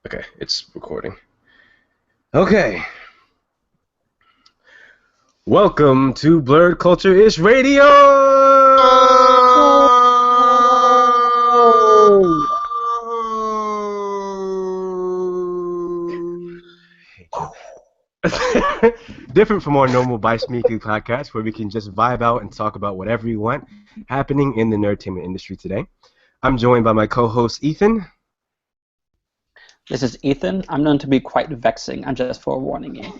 Okay, it's recording. Okay. Welcome to Blerd Culture Ish Radio! Different from our normal By Sneaky podcast where we can just vibe out and talk about whatever we want happening in the nerdtainment industry today. I'm joined by my co-host Ethan. This is Ethan. I'm known to be quite vexing. I'm just forewarning you.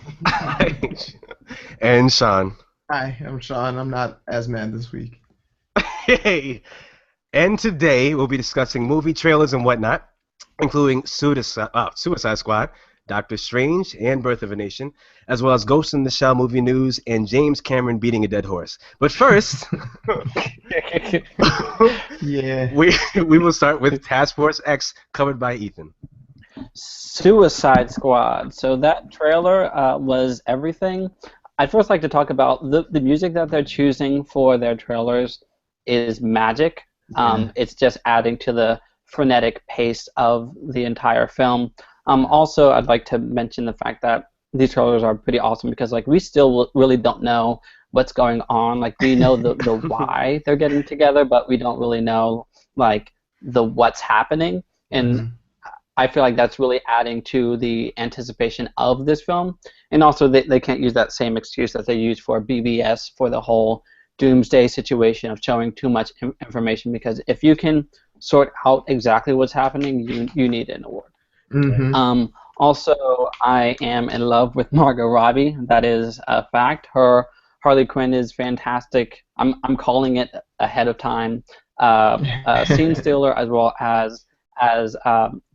And Sean. Hi, I'm Sean. I'm not as mad this week. Hey! And today we'll be discussing movie trailers and whatnot, including Suicide Squad, Doctor Strange, and Birth of a Nation, as well as Ghost in the Shell movie news and James Cameron beating a dead horse. But first, we will start with Task Force X, covered by Ethan. Suicide Squad. So that trailer was everything. I'd first like to talk about the music that they're choosing for their trailers is magic. It's just adding to the frenetic pace of the entire film. Also, I'd like to mention the fact that these trailers are pretty awesome because we still really don't know what's going on. We know the why they're getting together, but we don't really know the what's happening. And I feel like that's really adding to the anticipation of this film. And also, they can't use that same excuse that they used for BBS for the whole doomsday situation of showing too much information, because if you can sort out exactly what's happening, you need an award. Also, I am in love with Margot Robbie. That is a fact. Her Harley Quinn is fantastic. I'm calling it ahead of time. Scene stealer, as well as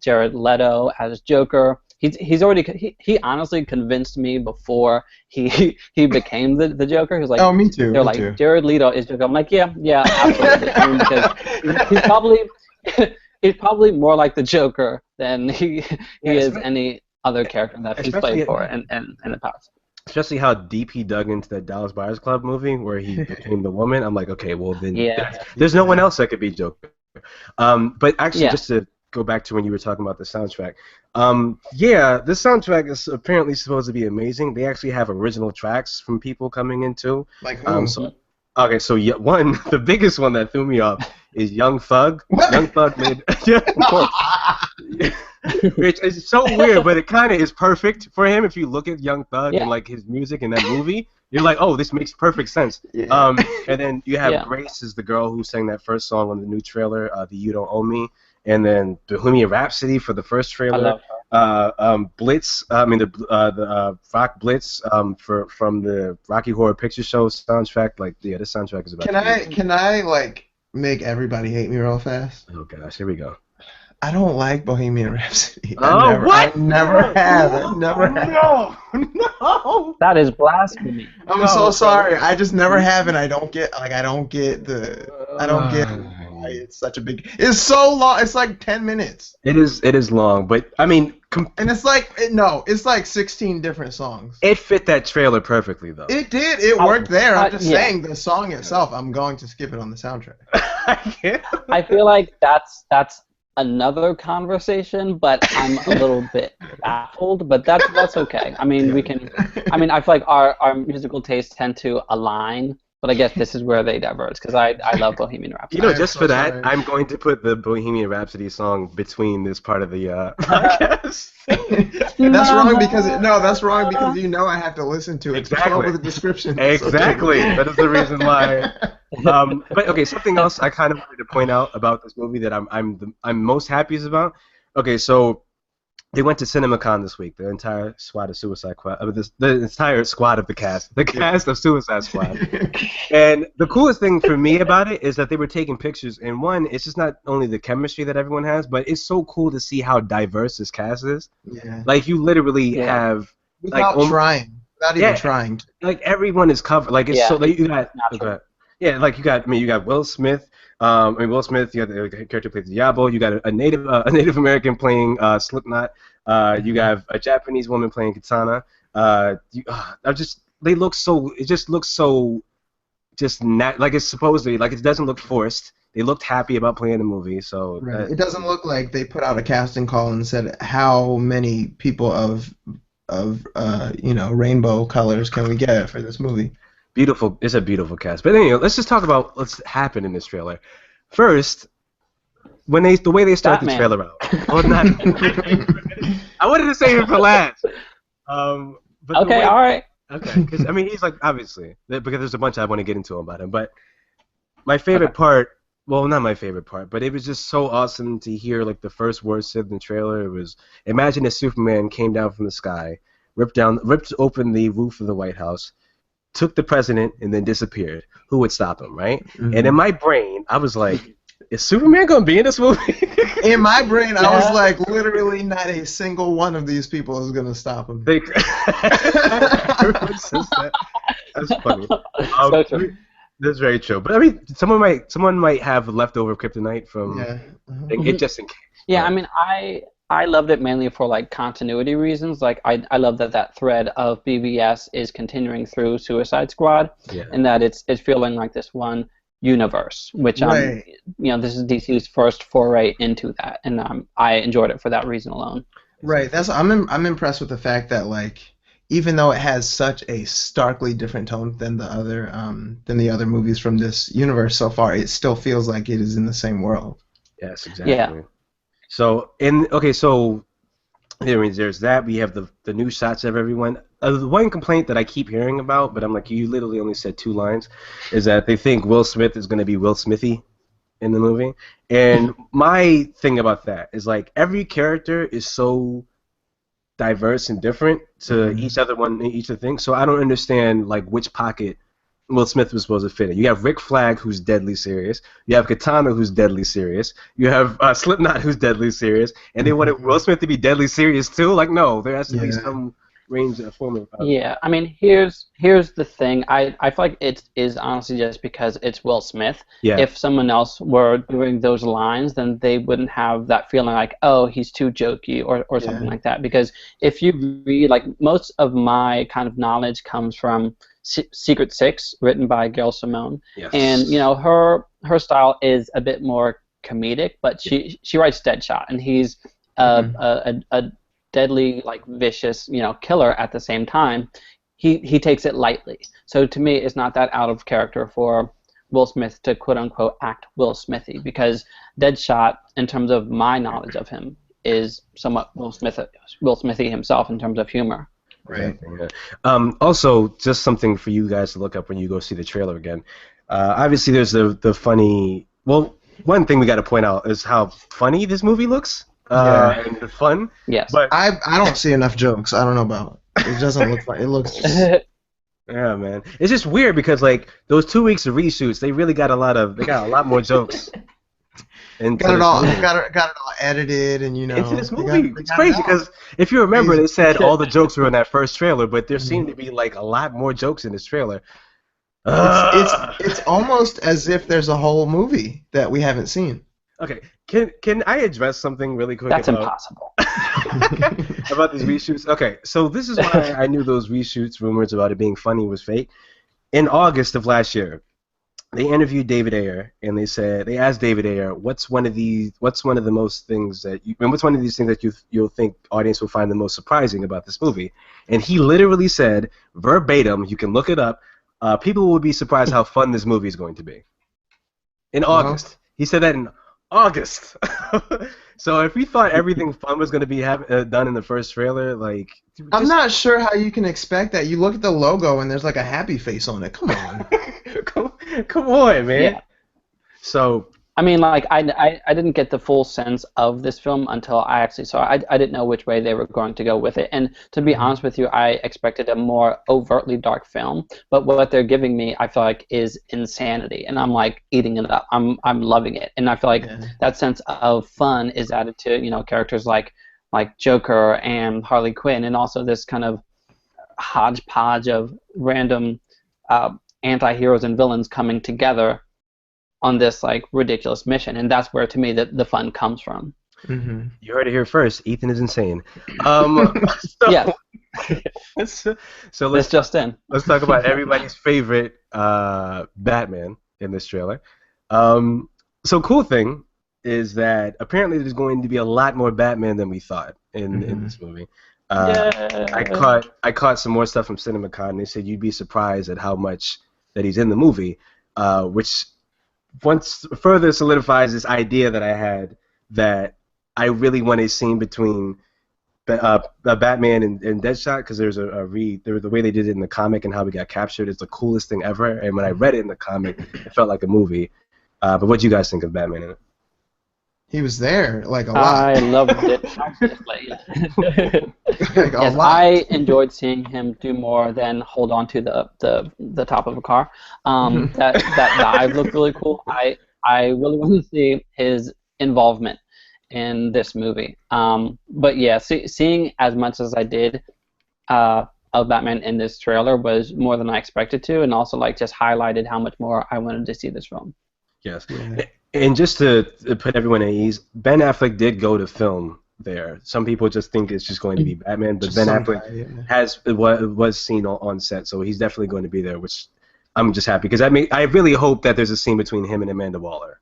Jared Leto as Joker. He honestly convinced me before he became the Joker. He was like, oh, me too. They're me like, too. Jared Leto is Joker. I'm like, yeah, absolutely. Because he's probably more like the Joker than he is any other character that he's played for in the past. Especially how deep he dug into that Dallas Buyers Club movie where he became the woman. I'm like, okay, well then, there's no one else that could be Joker. But actually, just to go back to when you were talking about the soundtrack, this soundtrack is apparently supposed to be amazing. They actually have original tracks from people coming in too. Like who? The biggest one that threw me off is Young Thug. What? Young Thug made, of course. It's so weird, but it kind of is perfect for him. If you look at Young Thug and his music in that movie, you're like, oh, this makes perfect sense. Yeah. And then you have Grace is the girl who sang that first song on the new trailer, the You Don't Owe Me, and then Bohemian Rhapsody for the first trailer. Blitz, the Rock Blitz from the Rocky Horror Picture Show soundtrack. This soundtrack is about. Can I make everybody hate me real fast? Oh gosh, here we go. I don't like Bohemian Rhapsody. What? I never have. No. That is blasphemy. I'm so sorry. I just never have, and I don't get it's such a big. It's so long. It's like 10 minutes. It is long, but I mean. And it's like 16 different songs. It fit that trailer perfectly, though. It did. It worked there. I'm just saying the song itself. I'm going to skip it on the soundtrack. I feel like that's another conversation, but I'm a little bit baffled. But that's okay. I mean, we can. I mean, I feel like our musical tastes tend to align. But I guess this is where they diverge, because I love Bohemian Rhapsody. Just for that, sorry. I'm going to put the Bohemian Rhapsody song between this part of the podcast. That's wrong because I have to listen to it. Exactly. With the description. Exactly. That is the reason why. But okay, something else I kind of wanted to point out about this movie that I'm most happiest about. Okay, so. They went to CinemaCon this week. The entire squad of Suicide Squad, the entire squad of the cast of Suicide Squad. And the coolest thing for me about it is that they were taking pictures. And one, it's just not only the chemistry that everyone has, but it's so cool to see how diverse this cast is. Yeah. You literally have without even trying. Everyone is covered. You got Will Smith. Will Smith, you got the character who plays Diablo. You got a Native American playing Slipknot. You have a Japanese woman playing Katana. They look so. It just looks so. It's supposed to be it doesn't look forced. They looked happy about playing the movie. So Right. It doesn't look like they put out a casting call and said how many people of rainbow colors can we get for this movie. beautiful. It's a beautiful cast. But anyway, let's just talk about what's happened in this trailer. First, the way they start the Batman. trailer out. Oh, not. I wanted to save it for last. But Okay, all right. Okay, because I mean he's like obviously because there's a bunch I want to get into about him, but my favorite part, well, not my favorite part, but it was just so awesome to hear like the first words said in the trailer. It was imagine if Superman came down from the sky, ripped open the roof of the White House, took the president, and then disappeared. Who would stop him, right? Mm-hmm. And in my brain, I was like, is Superman gonna be in this movie? In my brain, I was like, literally not a single one of these people is gonna stop him. Everyone says that. That's funny. So true. That's very true. But I mean, someone might have leftover kryptonite from it just in case. Yeah, I mean, I loved it mainly for like continuity reasons. Like I love that thread of BVS is continuing through Suicide Squad, and that it's feeling like this one universe, which this is DC's first foray into that, and I enjoyed it for that reason alone. Right. I'm impressed with the fact that like even though it has such a starkly different tone than the other movies from this universe so far, it still feels like it is in the same world. Yes, exactly. Yeah. So there's that. We have the new shots of everyone. The one complaint that I keep hearing about, but I'm like, you literally only said 2 lines, is that they think Will Smith is going to be Will Smithy in the movie. And my thing about that is like every character is so diverse and different to each of the things. So I don't understand like which pocket Will Smith was supposed to fit in. You have Rick Flag, who's deadly serious. You have Katana, who's deadly serious. You have Slipknot, who's deadly serious. And they wanted Will Smith to be deadly serious too. Like, no, there has to be some range of form of. Yeah, I mean, here's the thing. I feel like it is honestly just because it's Will Smith. Yeah. If someone else were doing those lines, then they wouldn't have that feeling like, oh, he's too jokey or something like that. Because if you read, like, most of my kind of knowledge comes from Secret Six, written by Gail Simone, and her style is a bit more comedic, but she writes Deadshot, and he's a deadly, like, vicious, killer at the same time. He takes it lightly. So to me, it's not that out of character for Will Smith to quote unquote act Will Smithy, because Deadshot, in terms of my knowledge of him, is somewhat Will Smithy himself in terms of humor. Right. Also, just something for you guys to look up when you go see the trailer again. Obviously, there's the funny. Well, one thing we got to point out is how funny this movie looks. And the fun. Yes. But I don't see enough jokes. I don't know about it. It doesn't look fun. It looks just. Yeah, man. It's just weird because like those 2 weeks of reshoots, they really got a lot more jokes. Got it all edited and into this movie. It's crazy because if you remember, they said all the jokes were in that first trailer, but there seemed to be like a lot more jokes in this trailer. It's almost as if there's a whole movie that we haven't seen. Okay, can I address something really quick? That's impossible. About these reshoots? Okay, so this is why I knew those reshoots rumors about it being funny was fake. In August of last year, they interviewed David Ayer, and they asked David Ayer, what's one of these things that you'll think audience will find the most surprising about this movie? And he literally said, verbatim, you can look it up, people will be surprised how fun this movie is going to be. In August. He said that in August. So if we thought everything fun was going to be done in the first trailer, like... I'm not sure how you can expect that. You look at the logo and there's like a happy face on it. Come on. Come on, man. Yeah. So... I mean, like, I didn't get the full sense of this film until I actually saw it. I didn't know which way they were going to go with it. And to be honest with you, I expected a more overtly dark film. But what they're giving me, I feel like, is insanity. And I'm, like, eating it up. I'm loving it. And I feel like that sense of fun is added to, characters like Joker and Harley Quinn, and also this kind of hodgepodge of random anti-heroes and villains coming together on this like ridiculous mission, and that's where to me the fun comes from. Mm-hmm. You heard it here first. Ethan is insane. Yeah. So let's talk about everybody's favorite Batman in this trailer. So cool thing is that apparently there's going to be a lot more Batman than we thought in Hmm. this movie. Uh, I Yeah. caught some more stuff from CinemaCon. They said you'd be surprised at how much that he's in the movie, which once further solidifies this idea that I had that I really want a scene between Batman and Deadshot because there's the way they did it in the comic and how we got captured is the coolest thing ever. And when I read it in the comic, it felt like a movie. But what do you guys think of Batman in it? He was there like a lot, I loved it. Obviously. like a Yes, lot. I enjoyed seeing him do more than hold on to the top of a car. That dive looked really cool. I really want to see his involvement in this movie. But yeah, seeing as much as I did of Batman in this trailer was more than I expected to, and also like just highlighted how much more I wanted to see this film. Yes. Yeah. And just to put everyone at ease, Ben Affleck did go to film there. Some people just think it's just going to be Batman, but Just Ben some Affleck guy, yeah. was seen on set, so he's definitely going to be there, which I'm just happy because I really hope that there's a scene between him and Amanda Waller.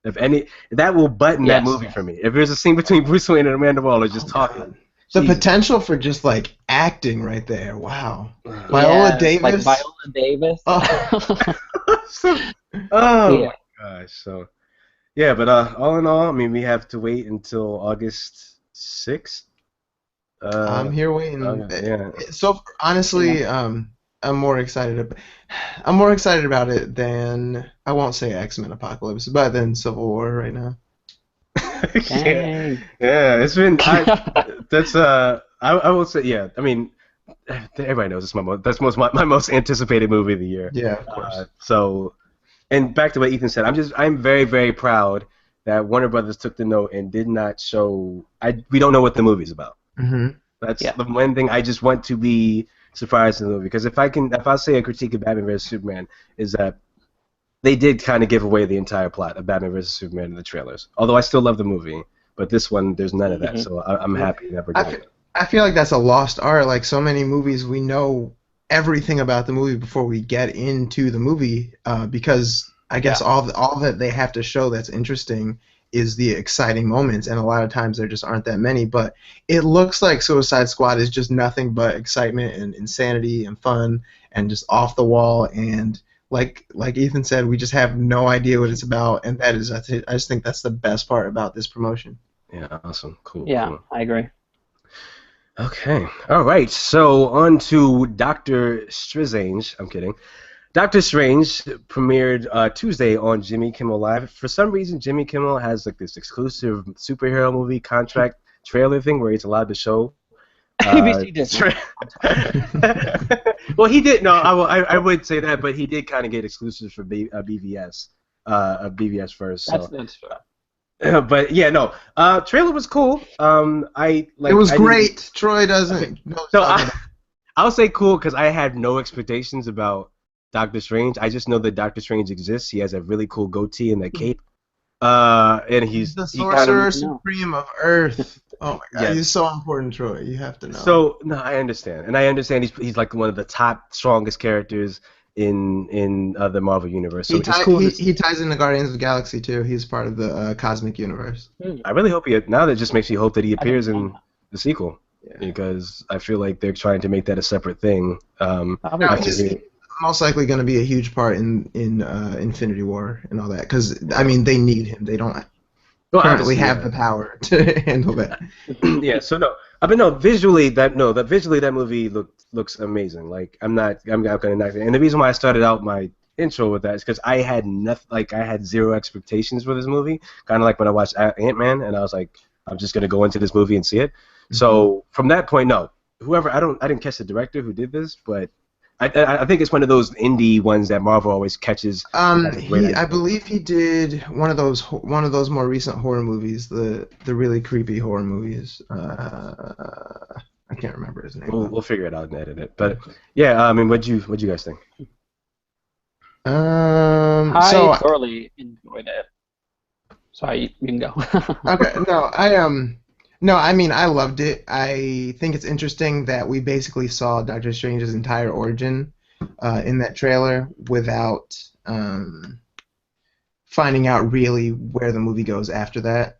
If any, that will button that Yes. movie for me. If there's a scene between Bruce Wayne and Amanda Waller just Oh, talking, God. The Jesus. potential for just like acting right there. Wow. Uh, Viola Yes, Davis. like Viola Davis. Oh. so, oh Yeah. my gosh. So yeah, but all in all, I mean, we have to wait until August 6th. I'm here waiting. Yeah. So honestly, I'm more excited. I'm more excited about it than I won't say X-Men Apocalypse, but than Civil War right now. Yeah, Dang. yeah, it's been. That's I will say, yeah. I mean, everybody knows it's that's my most anticipated movie of the year. Yeah, of course. So, and back to what Ethan said, I'm very very proud that Warner Brothers took the note and did not show. We don't know what the movie's about. Hmm. That's Yeah. the one thing I just want to be surprised in the movie because if I say a critique of Batman vs Superman is that they did kind of give away the entire plot of Batman vs Superman in the trailers. Although I still love the movie, but this one there's none of that, Mhm. so I'm happy that we're I, getting fe- it. I feel like that's a lost art. Like so many movies, we know everything about the movie before we get into the movie, because I guess Yeah. all that they have to show that's interesting is the exciting moments, and a lot of times there just aren't that many. But it looks like Suicide Squad is just nothing but excitement and insanity and fun and just off the wall. And like Ethan said, we just have no idea what it's about, and that is I just think that's the best part about this promotion. Yeah, awesome, cool, Yeah, cool. I agree. Okay, all right. So on to Doctor Strange. I'm kidding. Doctor Strange premiered Tuesday on Jimmy Kimmel Live. For some reason, Jimmy Kimmel has like this exclusive superhero movie contract trailer thing where he's allowed to show. ABC Disney. Well, he did. No, I would say that, but he did kind of get exclusives for BVS, BVS first. So, That's true. but yeah, no. Trailer was cool. I like. It was I didn't- great. Troy doesn't know. So I'll say cool because I had no expectations about Doctor Strange. I just know that Doctor Strange exists. He has a really cool goatee and a cape. And He's the he kind of, sorcerer supreme of Earth. Oh my God, Yes. he's so important, Troy. You have to know. So no, I understand, and I understand he's like one of the top strongest characters in the Marvel universe. So he, it's cool. he ties into Guardians of the Galaxy too. He's part of the cosmic universe. I really hope now that just makes me hope that he appears didn't in know the sequel Yeah. because I feel like they're trying to make that a separate thing. Probably No, after he's he- most likely going to be a huge part in Infinity War and all that because I mean they need him. They don't Well, currently honestly, have yeah. the power to handle that. Yeah, so no, I mean no. Visually, that movie looks amazing. Like I'm not gonna knock it. And the reason why I started out my intro with that is because I had nothing. Like I had zero expectations for this movie. Kind of like when I watched Ant-Man, and I was like, I'm just gonna go into this movie and see it. So from that point, no. Whoever I didn't catch the director who did this, but I think it's one of those indie ones that Marvel always catches. I believe he did one of those more recent horror movies, the really creepy horror movies. I can't remember his name. We'll figure it out and edit it. But yeah, I mean, what'd you guys think? I thoroughly enjoyed it. Sorry, you can go. Okay, no, I mean I loved it. I think it's interesting that we basically saw Doctor Strange's entire origin in that trailer without finding out really where the movie goes after that.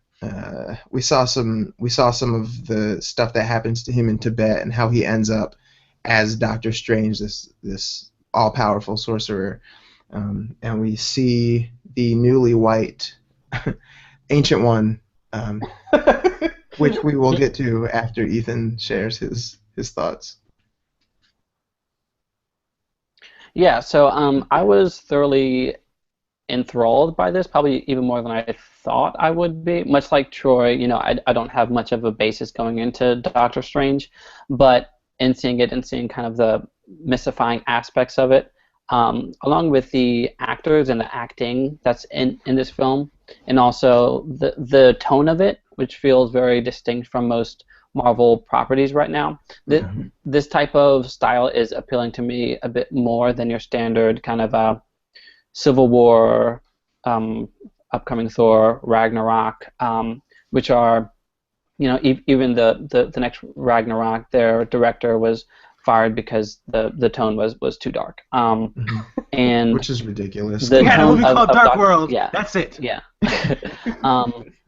We saw some of the stuff that happens to him in Tibet and how he ends up as Doctor Strange, this all powerful sorcerer, and we see the newly white Ancient One, which we will get to after Ethan shares his thoughts. Yeah, so I was thoroughly enthralled by this, probably even more than I thought I would be. Much like Troy, I don't have much of a basis going into Doctor Strange, but in seeing it and seeing kind of the mystifying aspects of it, along with the actors and the acting that's in this film, and also the tone of it, which feels very distinct from most Marvel properties right now. This type of style is appealing to me a bit more than your standard kind of Civil War, upcoming Thor, Ragnarok, which are, even the next Ragnarok, their director was fired because the tone was too dark. And which is ridiculous. We had a movie called Dark World. Yeah, that's it. Yeah.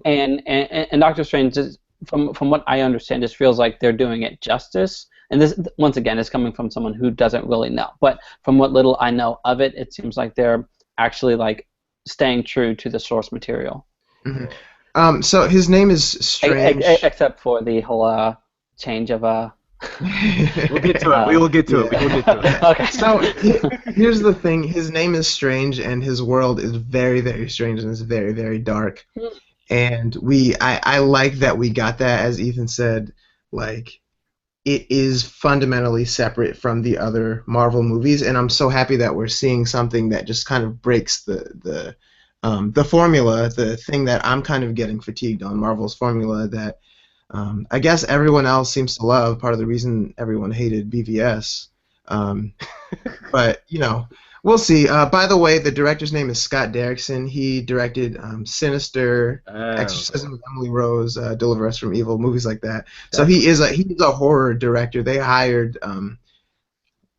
And Doctor Strange, just, from what I understand, just feels like they're doing it justice. And this, once again, is coming from someone who doesn't really know. But from what little I know of it, it seems like they're actually like staying true to the source material. Mm-hmm. So his name is Strange, except for the whole change of We'll get to it. We will get to it. We will get to it. Okay. So here's the thing: his name is Strange, and his world is very, very strange, and it's very, very dark. And I like that we got that, as Ethan said, like it is fundamentally separate from the other Marvel movies, and I'm so happy that we're seeing something that just kind of breaks the formula, the thing that I'm kind of getting fatigued on, Marvel's formula that I guess everyone else seems to love. Part of the reason everyone hated BVS, but we'll see. By the way, the director's name is Scott Derrickson. He directed Sinister, Exorcism of Emily Rose, Deliver Us from Evil, movies like that. So he's a horror director. They hired,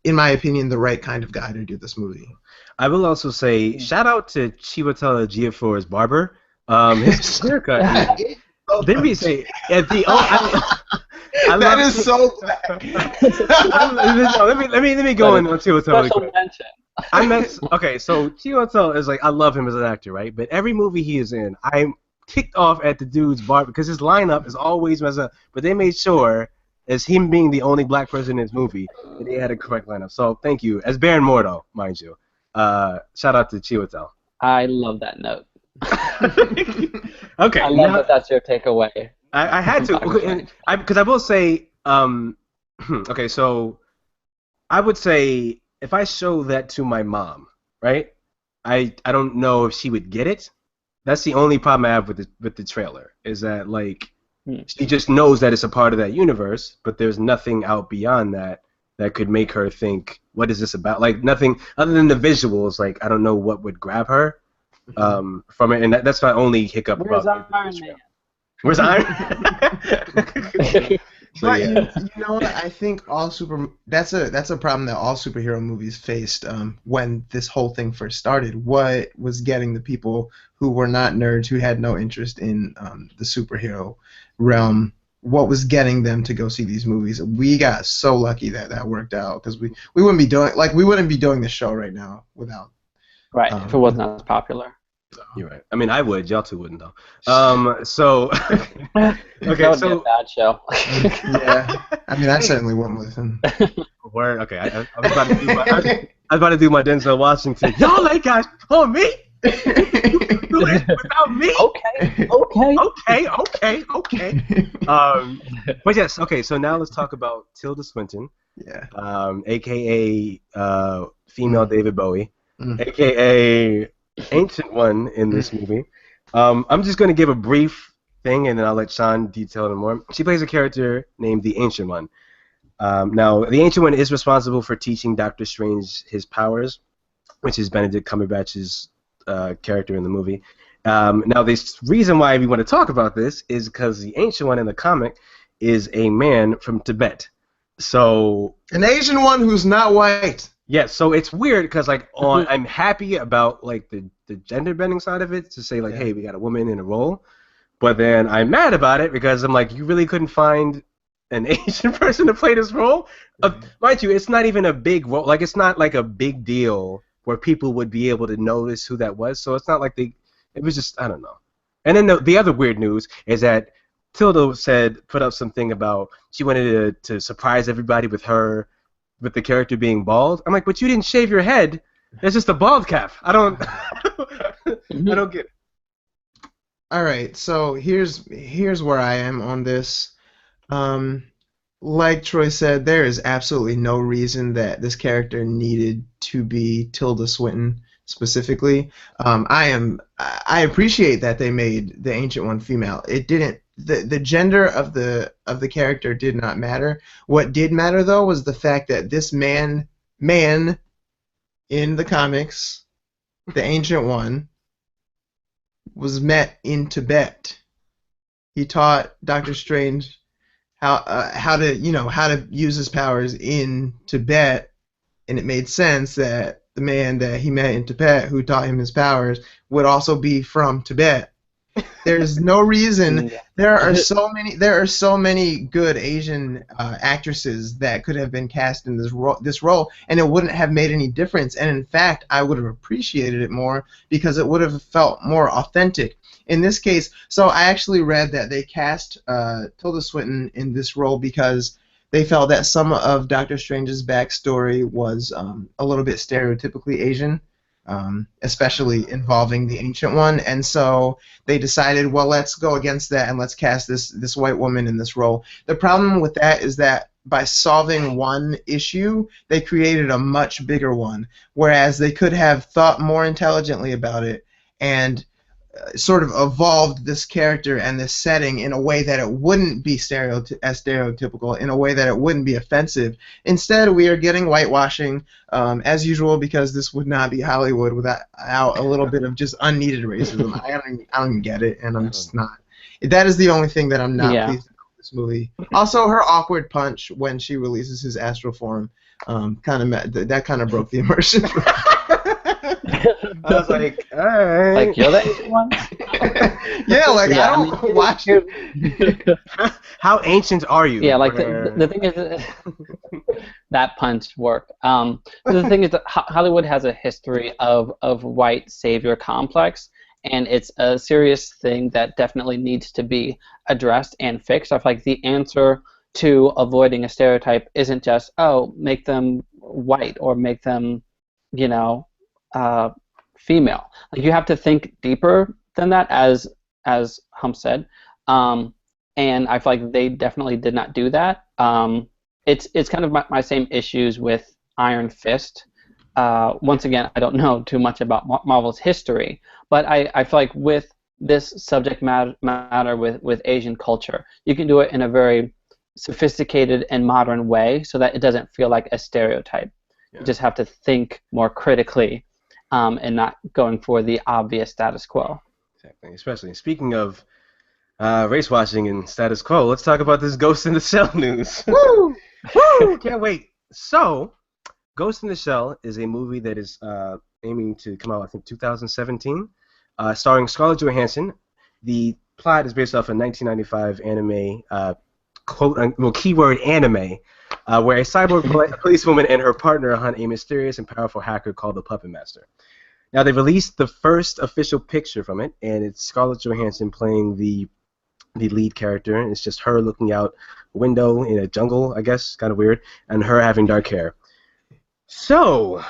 in my opinion, the right kind of guy to do this movie. I will also say shout out to Chiwetel Ejiofor's barber. His haircut. Didn't we say at the? That is so bad. let me go in on Chiwetel. Special mention. Okay, so Chiwetel is like, I love him as an actor, right? But every movie he is in, I'm kicked off at the dude's barber because his lineup is always messed up. But they made sure, as him being the only black person in his movie, that they had a correct lineup. So thank you, as Baron Mordo, mind you. Shout out to Chiwetel. I love that note. Okay. I love that that's your takeaway. I had to, because I will say, okay, so I would say if I show that to my mom, right? I don't know if she would get it. That's the only problem I have with the trailer, is that like she just knows that it's a part of that universe, but there's nothing out beyond that could make her think, what is this about? Like nothing other than the visuals. Like I don't know what would grab her from it, and that's my only hiccup. Where's about Iron Man? Where's Iron? But you know what? I think that's a problem that all superhero movies faced when this whole thing first started. What was getting the people who were not nerds, who had no interest in the superhero realm, what was getting them to go see these movies? We got so lucky that worked out, because we wouldn't be doing this show right now without. Right, if it wasn't as popular. You're right. I mean, I would. Y'all two wouldn't, though. So, okay, that would be a bad show. Yeah. I mean, I certainly wouldn't listen. Word. Okay, I was about to do my Denzel Washington. Y'all like guys on me? Without me? Okay. But yes. Okay. So now let's talk about Tilda Swinton. Yeah. AKA female David Bowie. AKA Ancient One in this movie. I'm just going to give a brief thing, and then I'll let Sean detail it more. She plays a character named the Ancient One. Now, the Ancient One is responsible for teaching Doctor Strange his powers, which is Benedict Cumberbatch's character in the movie. Now, the reason why we want to talk about this is because the Ancient One in the comic is a man from Tibet. So an Asian one who's not white. Yeah, so it's weird because like I'm happy about like the gender bending side of it to say like, Yeah. hey, we got a woman in a role, but then I'm mad about it because I'm like, you really couldn't find an Asian person to play this role. Right. Mind you, it's not even a big role. Like it's not like a big deal where people would be able to notice who that was. So it's not like they. It was just I don't know. And then the other weird news is that Tilda put up something about she wanted to surprise everybody with the character being bald. I'm like, but you didn't shave your head. It's just a bald cap. I don't I don't get it. All right, so here's where I am on this. Um, like Troy said, there is absolutely no reason that this character needed to be Tilda Swinton specifically. I appreciate that they made the Ancient One female. It didn't the gender of the character did not matter. What did matter though was the fact that this man in the comics, the Ancient One, was met in Tibet. He taught Doctor Strange how to use his powers in Tibet, and it made sense that the man that he met in Tibet who taught him his powers would also be from Tibet. There's no reason. There are so many good Asian actresses that could have been cast in this role, and it wouldn't have made any difference. And in fact, I would have appreciated it more because it would have felt more authentic. In this case, so I actually read that they cast Tilda Swinton in this role because they felt that some of Doctor Strange's backstory was a little bit stereotypically Asian. Especially involving the Ancient One, and so they decided, well, let's go against that and let's cast this white woman in this role. The problem with that is that by solving one issue, they created a much bigger one, whereas they could have thought more intelligently about it and sort of evolved this character and this setting in a way that it wouldn't be as stereotypical, in a way that it wouldn't be offensive. Instead, we are getting whitewashing, as usual, because this would not be Hollywood without a little bit of just unneeded racism. I don't even get it, and I'm just not. That is the only thing that I'm not pleased about this movie. Also, her awkward punch when she releases his astral form, kind of broke the immersion. I was like, all right. Like, you're the Asian one? Yeah, like, yeah, I don't watch it. How ancient are you? Yeah, like, the thing is, that punch worked. The thing is that Hollywood has a history of white savior complex, and it's a serious thing that definitely needs to be addressed and fixed. I feel like the answer to avoiding a stereotype isn't just, oh, make them white or make them, female. Like, you have to think deeper than that, as Hump said, and I feel like they definitely did not do that. It's kind of my same issues with Iron Fist. Once again, I don't know too much about Marvel's history, but I feel like with this subject matter with Asian culture, you can do it in a very sophisticated and modern way so that it doesn't feel like a stereotype. Yeah. You just have to think more critically and not going for the obvious status quo. Exactly. Especially speaking of race washing and status quo, let's talk about this Ghost in the Shell news. Woo! Woo! Can't wait. So, Ghost in the Shell is a movie that is aiming to come out, I think, 2017, starring Scarlett Johansson. The plot is based off a 1995 anime, keyword anime, where a cyborg policewoman and her partner hunt a mysterious and powerful hacker called the Puppet Master. Now, they released the first official picture from it, and it's Scarlett Johansson playing the lead character, and it's just her looking out a window in a jungle, I guess, kind of weird, and her having dark hair. So,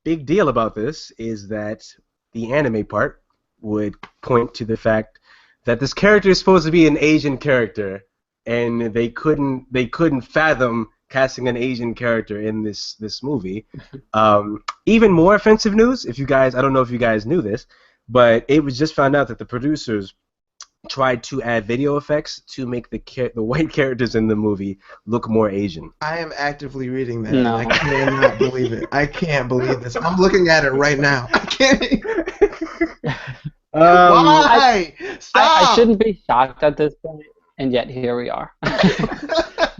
big deal about this is that the anime part would point to the fact that this character is supposed to be an Asian character, and they couldn't fathom casting an Asian character in this movie. Even more offensive news, I don't know if you guys knew this, but it was just found out that the producers tried to add video effects to make the white characters in the movie look more Asian. I am actively reading that. No. I cannot believe it. I can't believe this. I'm looking at it right now. I can't. Why? Stop! I shouldn't be shocked at this point, and yet here we are.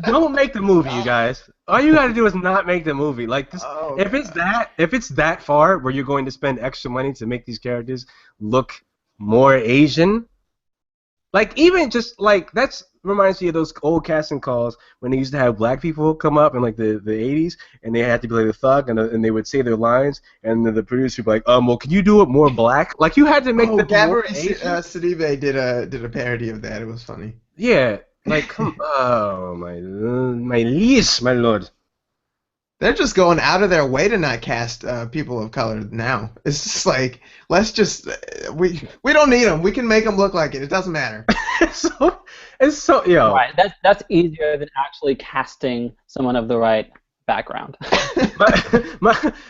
Don't make the movie, you guys. All you gotta do is not make the movie. Like this, Oh if it's that far where you're going to spend extra money to make these characters look more Asian, like even just like that's reminds me of those old casting calls when they used to have black people come up in like the 80s and they had to be like a thug and they would say their lines and the producer would be like, well, can you do it more black? Like you had to make Oh, them more Gabri Asian. Sidibe did a parody of that. It was funny. Yeah, like come, oh my liege, my lord. They're just going out of their way to not cast people of color now. It's just like let's just we don't need them. We can make them look like it. It doesn't matter. so it's so yo. Right. That's easier than actually casting someone of the right background.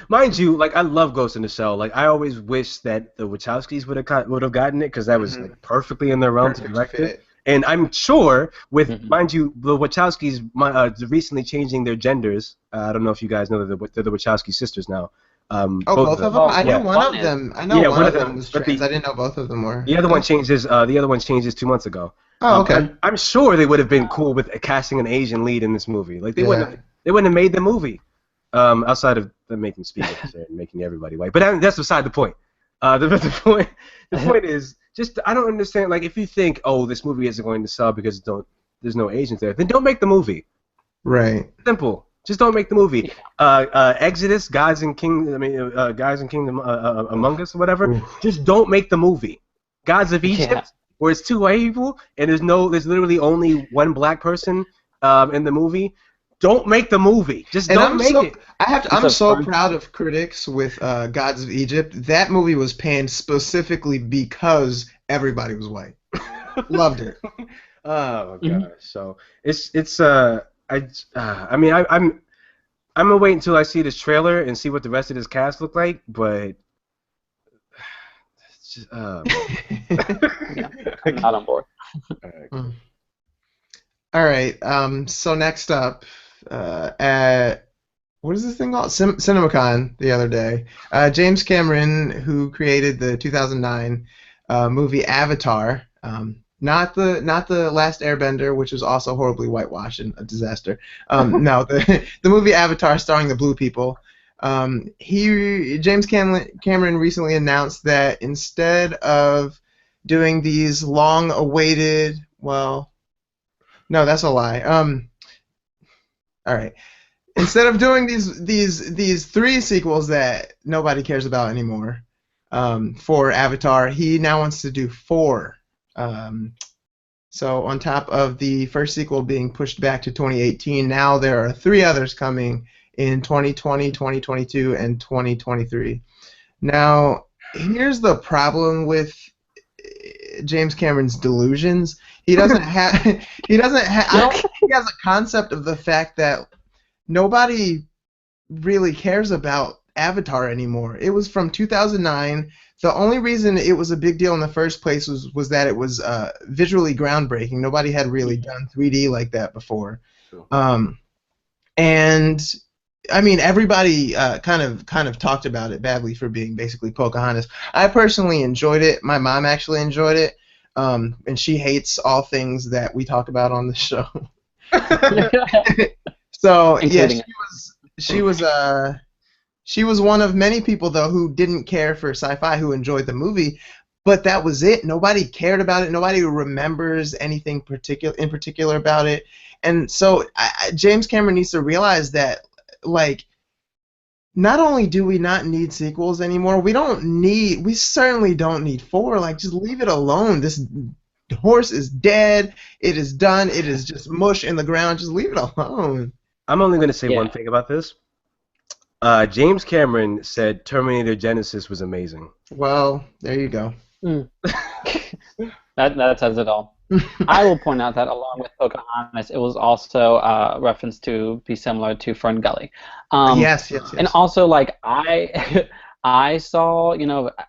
Mind you, like I love Ghost in the Shell. Like I always wish that the Wachowskis would have gotten it because that was like perfectly in their realm to Perfect direct it. fit. And I'm sure with mind you, the Wachowskis recently changing their genders. I don't know if you guys know that they're the Wachowski sisters now. Both of them. Well, I knew yeah. one of them. I know Yeah, one of them was but trans. I didn't know both of them were. the other one changes. The other one changes 2 months ago. Oh, okay. I'm sure they would have been cool with casting an Asian lead in this movie. Like they wouldn't have made the movie. Outside of them making Spiegel and making everybody white, but that's beside the point. The point is just I don't understand. Like if you think, oh, this movie isn't going to sell because there's no Asians there, then don't make the movie. Right. Simple. Just don't make the movie. Exodus, Gods and Kingdom Among Us, or whatever. Oof. Just don't make the movie. Gods of Egypt, where it's two white people and there's literally only one black person in the movie. Don't make the movie. Just don't make it. I'm so proud of critics with Gods of Egypt. That movie was panned specifically because everybody was white. Loved it. Oh my gosh. So I mean I'm gonna wait until I see this trailer and see what the rest of this cast look like, but it's just, Yeah, I'm not on board. All right. So next up, at what is this thing called? CinemaCon the other day. James Cameron, who created the 2009 movie Avatar, not the Last Airbender, which was also horribly whitewashed and a disaster. No, the movie Avatar starring the blue people. James Cameron recently announced that instead of doing these long-awaited, well, no, that's a lie. All right. Instead of doing these 3 sequels that nobody cares about anymore for Avatar, he now wants to do 4. So on top of the first sequel being pushed back to 2018, now there are 3 others coming in 2020, 2022, and 2023. Now, here's the problem with James Cameron's delusions. He doesn't have. I don't think he has a concept of the fact that nobody really cares about Avatar anymore. It was from 2009. The only reason it was a big deal in the first place was that it was visually groundbreaking. Nobody had really done 3D like that before. And I mean, everybody kind of talked about it badly for being basically Pocahontas. I personally enjoyed it. My mom actually enjoyed it, and she hates all things that we talk about on the show. So yeah, she was one of many people though who didn't care for sci-fi, who enjoyed the movie, but that was it. Nobody cared about it. Nobody remembers anything in particular about it, and so James Cameron needs to realize that. Like, not only do we not need sequels anymore, we certainly don't need 4. Like, just leave it alone. This horse is dead. It is done. It is just mush in the ground. Just leave it alone. I'm only going to say one thing about this. James Cameron said Terminator Genesis was amazing. Well, there you go. That says it all. I will point out that along with Pocahontas, it was also referenced to be similar to Fern Gully. Yes. And also, like, I saw,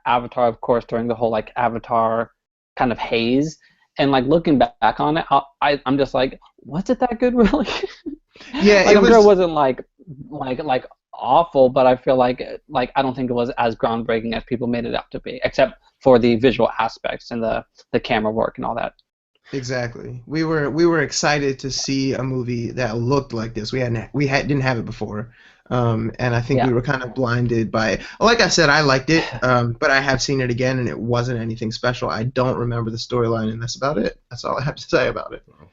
Avatar, of course, during the whole, like, Avatar kind of haze. And, like, looking back on it, I'm just like, was it that good, really? Yeah, like, I'm sure it wasn't, like awful, but I feel like I don't think it was as groundbreaking as people made it out to be, except for the visual aspects and the camera work and all that. Exactly. We were excited to see a movie that looked like this. Didn't have it before, and I think Yeah. we were kind of blinded by it. Like I said, I liked it, but I have seen it again, and it wasn't anything special. I don't remember the storyline, and that's about it. That's all I have to say about it. Yeah.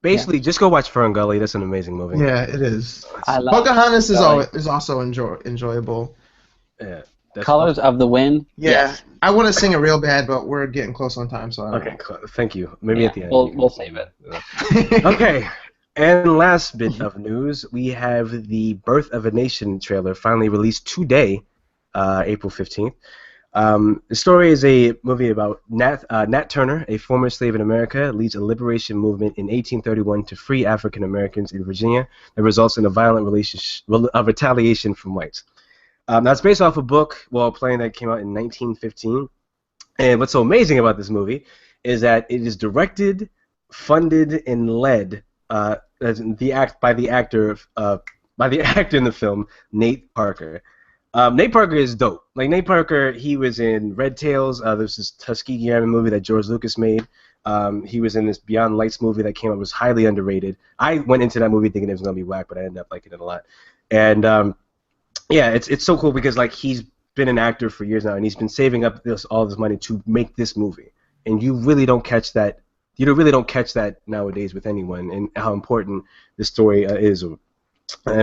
Basically, just go watch Fern Gully. That's an amazing movie. Yeah, it is. I love Pocahontas Scully. is also enjoyable. Yeah, that's Colors of the Wind. Yeah, Yes. I want to sing it real bad, but we're getting close on time, so I okay. don't Cool. Thank you. Maybe Yeah. at the end. We'll save it. know. Okay. And last bit of news, we have the Birth of a Nation trailer finally released today, April 15th. The story is a movie about Nat Turner, a former slave in America, leads a liberation movement in 1831 to free African Americans in Virginia that results in a violent retaliation from whites. Now, it's based off a book, playing that came out in 1915. And what's so amazing about this movie is that it is directed, funded, and led by the actor in the film, Nate Parker. Nate Parker is dope. Like Nate Parker, he was in Red Tails. There's this Tuskegee Airmen movie that George Lucas made. He was in this Beyond Lights movie that came out, was highly underrated. I went into that movie thinking it was gonna be whack, but I ended up liking it a lot. And yeah, it's so cool because like he's been an actor for years now, and he's been saving up all this money to make this movie. And you really don't catch that. Really don't catch that nowadays with anyone, and how important this story is in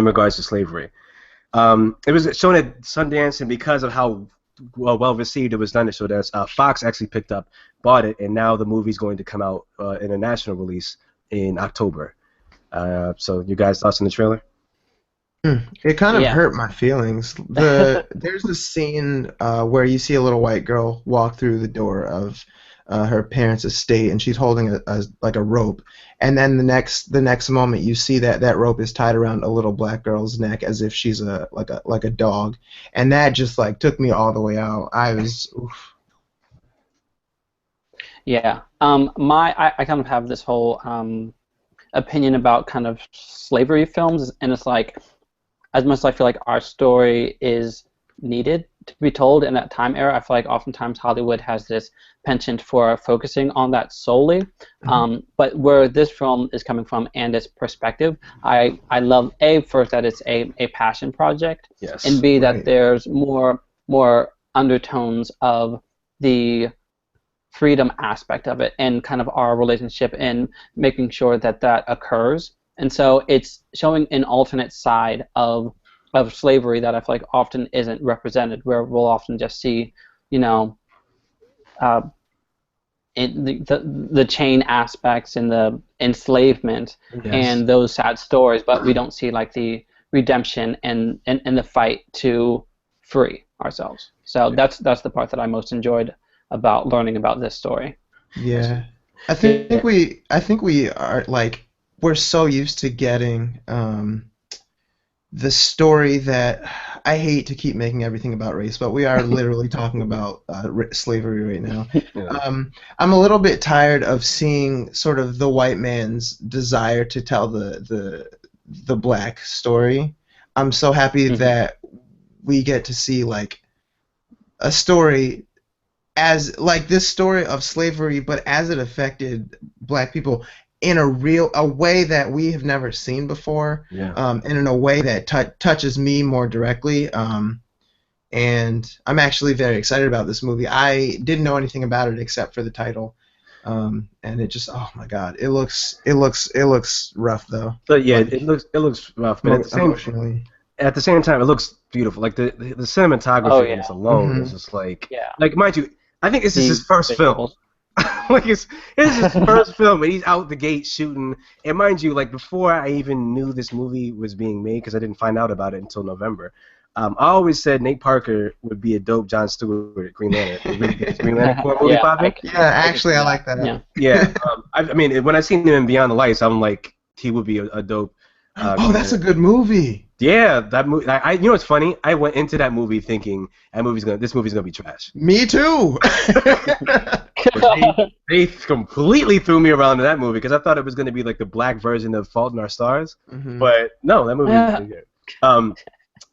regards to slavery. It was shown at Sundance, and because of how well received it was done at Sundance, Fox actually bought it, and now the movie's going to come out in a national release in October. So, you guys thoughts on the trailer? It kind of Yeah. hurt my feelings. There's a scene where you see a little white girl walk through the door of her parents' estate, and she's holding a rope. And then the next moment, you see that rope is tied around a little black girl's neck as if she's like a dog, and that just like took me all the way out. I was oof. Yeah. I kind of have this whole opinion about kind of slavery films, and it's like, as much as I feel like our story is needed to be told in that time era, I feel like oftentimes Hollywood has this penchant for focusing on that solely. But where this film is coming from and its perspective, I love first that it's a passion project, Yes. and B that Right. there's more undertones of the freedom aspect of it and kind of our relationship and making sure that occurs. And so it's showing an alternate side of slavery that I feel like often isn't represented, where we'll often just see, uh, the chain aspects and the enslavement Yes. and those sad stories, but we don't see like the redemption and the fight to free ourselves. So that's the part that I most enjoyed about learning about this story. Yeah. I think we are like we're so used to getting the story that I hate to keep making everything about race, but we are literally talking about slavery right now. Yeah. I'm a little bit tired of seeing sort of the white man's desire to tell the black story. I'm so happy that we get to see like a story as like this story of slavery, but as it affected black people in a way that we have never seen before, Yeah. and in a way that touches me more directly. And I'm actually very excited about this movie. I didn't know anything about it except for the title, and it just oh my god, it looks rough though. But yeah, Like, it looks rough, but emotionally. at the same time, it looks beautiful. Like the cinematography in this alone is just like mind you, I think this is his first film. Like it's his first film, and he's out the gate shooting. And mind you, like before I even knew this movie was being made, because I didn't find out about it until November. I always said Nate Parker would be a dope Jon Stewart at Green Lantern. Green Lantern Corps movie project. Yeah, actually, I like that. Yeah. Yeah. I mean, when I seen him in Beyond the Lights, I'm like, he would be a dope. Oh, that's a good movie. Yeah, that movie. You know what's funny? I went into that movie thinking this movie's gonna be trash. Me too. They completely threw me around in that movie because I thought it was gonna be like the black version of Fault in Our Stars, but no, that movie was pretty good.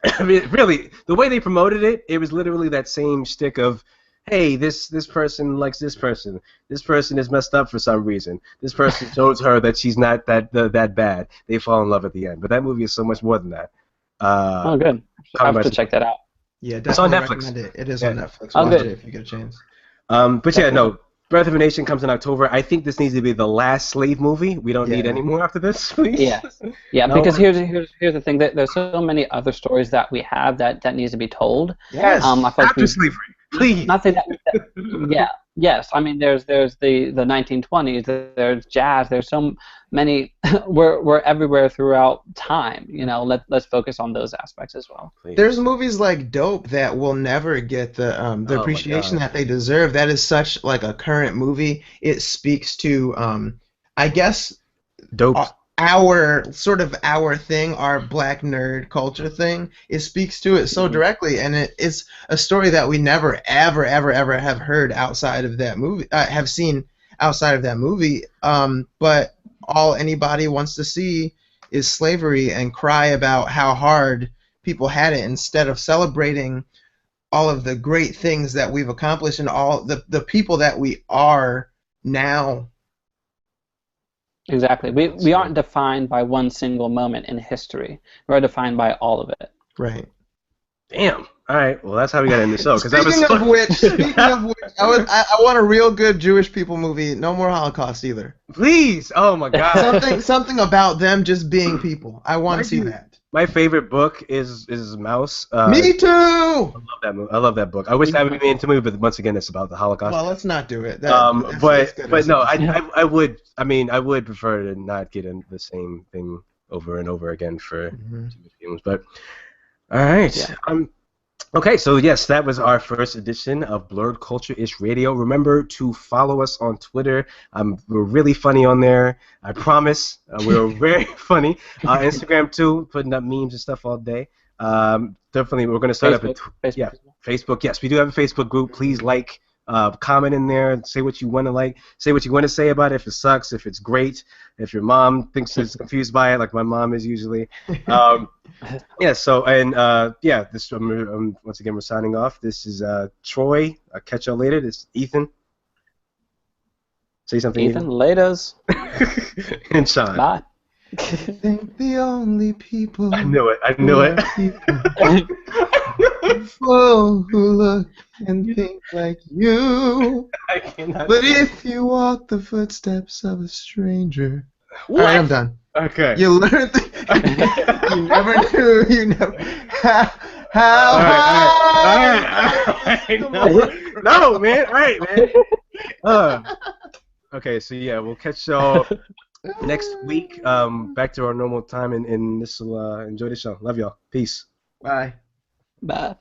I mean, really, the way they promoted it, it was literally that same shtick of hey, this person likes this person. This person is messed up for some reason. This person shows her that she's not that bad. They fall in love at the end. But that movie is so much more than that. Oh, good. I Coming have by to check that out. Yeah, It's on definitely Netflix. recommend it. It is Yeah. on Netflix. Oh, Watch good. it if you get a chance. But yeah, Definitely. no. Birth of a Nation comes in October. I think this needs to be the last slave movie. We don't need Yeah. any more after this, please. Yeah, yeah. No? Because here's the thing. That there's so many other stories that we have that needs to be told. Yes. I feel like After slavery, please. not saying yeah, yes. I mean, there's the 1920s. There's jazz. There's so many. we're everywhere throughout time. Let's focus on those aspects as well. Please. There's movies like Dope that will never get the my appreciation God. that they deserve. That is such like a current movie. It speaks to I guess Dope. our thing, our black nerd culture thing. It speaks to it so directly, and it's a story that we never ever have heard outside of that movie. Have seen outside of that movie. But all anybody wants to see is slavery and cry about how hard people had it instead of celebrating all of the great things that we've accomplished and all the people that we are now. Exactly. We aren't defined by one single moment in history. We're defined by all of it. Right. Damn. All right. Well, that's how we got to end the show. Speaking of which, I want a real good Jewish people movie. No more Holocaust either. Please. Oh my God. Something about them just being people. I want to see that. My favorite book is Mouse. Me too. I love that movie. I love that book. I wish that would be made into a movie, but once again, it's about the Holocaust. Well, let's not do it. But no, I would. I mean, I would prefer to not get in the same thing over and over again for Jewish films. But all right. Yeah. Okay, so yes, that was our first edition of Blerd Culture-ish Radio. Remember to follow us on Twitter. We're really funny on there. I promise. We're very funny. Instagram too, putting up memes and stuff all day. Definitely, we're going to start Facebook. Facebook. Yes, we do have a Facebook group. Please like, comment in there, say what you want to like, say what you want to say about it. If it sucks, if it's great, if your mom thinks it's confused by it, like my mom is usually. Yeah. So this once again we're signing off. This is Troy. I'll catch y'all later. This is Ethan. Say something. Ethan, laters. And Sean. Bye. I think the only people. I knew it. I knew it. People who look and think like you. I cannot. But if you walk the footsteps of a stranger. What? All right, I'm done. Okay. You learned. You never knew. You never. How No, man. All right, man. Okay, so yeah, we'll catch y'all next week. Back to our normal time, and this will enjoy the show. Love y'all. Peace. Bye. Bye.